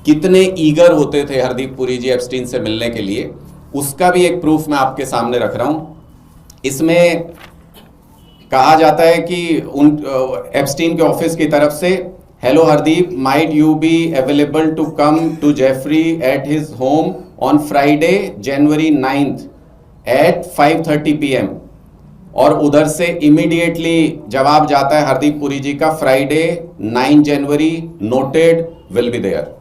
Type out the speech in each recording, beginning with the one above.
कितने ईगर होते थे हरदीप पुरी जी एप्स्टीन से मिलने के लिए, उसका भी एक प्रूफ मैं आपके सामने रख रहा हूं। इसमें कहा जाता है कि एप्स्टीन के ऑफिस की तरफ से, hello Hardeep, might you be available to come to Jeffrey at his home on Friday January 9th at 5:30 PM। और उधर से इमीडिएटली जवाब जाता है हरदीप पुरी जी का, Friday 9 January, noted, will be there.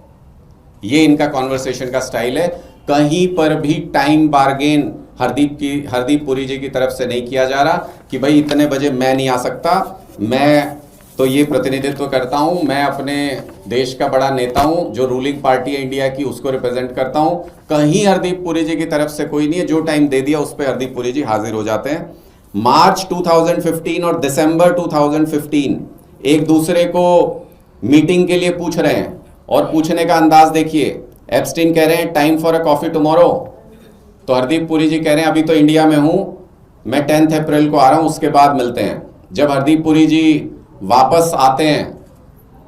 ये इनका कॉन्वर्सेशन का स्टाइल है। कहीं पर भी टाइम बार्गेन हरदीप पुरी जी की तरफ से नहीं किया जा रहा कि भाई इतने बजे मैं नहीं आ सकता, मैं तो ये प्रतिनिधित्व करता हूं, मैं अपने देश का बड़ा नेता हूं, जो रूलिंग पार्टी है इंडिया की उसको रिप्रेजेंट करता हूं। कहीं हरदीप पुरी जी की तरफ से कोई नहीं है। जो टाइम दे दिया उस पर हरदीप पुरी जी हाजिर हो जाते हैं। मार्च 2015 और दिसंबर 2015 एक दूसरे को मीटिंग के लिए पूछ रहे हैं, और पूछने का अंदाज देखिए। एप्स्टीन कह रहे हैं time for a coffee tomorrow, तो हरदीप पुरी जी कह रहे हैं अभी तो इंडिया में हूं, मैं 10 अप्रैल को आ रहा हूं, उसके बाद मिलते हैं। जब हरदीप पुरी जी वापस आते हैं,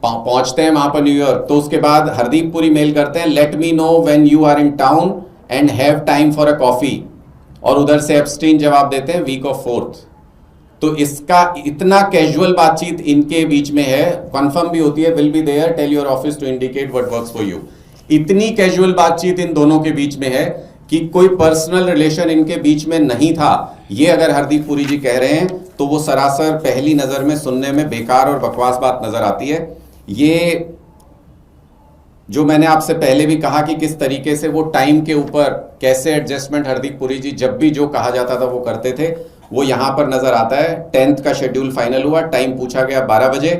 पहुंचते हैं वहां पर न्यूयॉर्क, तो उसके बाद हरदीप पुरी मेल करते हैं, let me know when you are in town and have time for a coffee. और उधर से एप्स्टीन जवाब देते हैं वीक ऑफ 4th। तो इसका इतना कैजुअल बातचीत इनके बीच में है, कंफर्म भी होती है, will be there, tell your office to indicate what works for you. इतनी कैजुअल बातचीत इन दोनों के बीच में है कि कोई पर्सनल रिलेशन इनके बीच में नहीं था। ये अगर हरदीप पुरी जी कह रहे हैं तो वो सरासर पहली नजर में सुनने में बेकार और बकवास बात नजर आती है। ये जो मैंने आपसे पहले भी कहा कि किस तरीके से वो टाइम के ऊपर कैसे एडजस्टमेंट हरदीप पुरी जी जब भी जो कहा जाता था वो करते थे, वो यहां पर नजर आता है। 10th का शेड्यूल फाइनल हुआ, टाइम पूछा गया 12 बजे,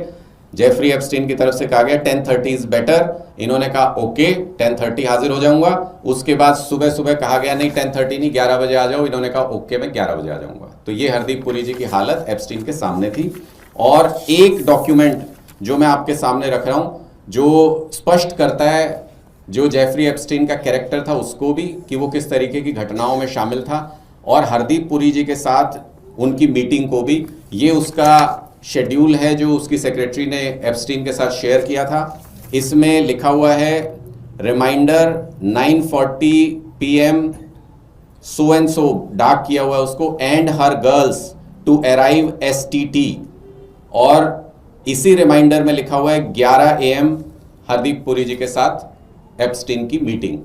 जेफरी एप्स्टीन की तरफ से कहा गया 10:30 इज बेटर। इन्होंने कहा ओके 10:30 हाजिर हो जाऊंगा। उसके बाद सुबह सुबह कहा गया नहीं 10:30 नहीं 11 बजे आ जाओ। इन्होंने कहा ओके मैं 11 बजे आ जाऊंगा। तो ये हरदीप पुरी जी की हालत एप्स्टीन के सामने थी। और एक डॉक्यूमेंट जो मैं आपके सामने रख रहा हूं, जो स्पष्ट करता है जो जेफरी एप्स्टीन का कैरेक्टर था उसको भी, कि वो किस तरीके की घटनाओं में शामिल था, और हरदीप पुरी जी के साथ उनकी मीटिंग को भी। ये उसका शेड्यूल है जो उसकी सेक्रेटरी ने एप्स्टीन के साथ शेयर किया था। इसमें लिखा हुआ है reminder 9:40 PM so and so, dark किया हुआ है उसको, and her girls to arrive STT। और इसी रिमाइंडर में लिखा हुआ है 11 AM हरदीप पुरी जी के साथ एप्स्टीन की मीटिंग।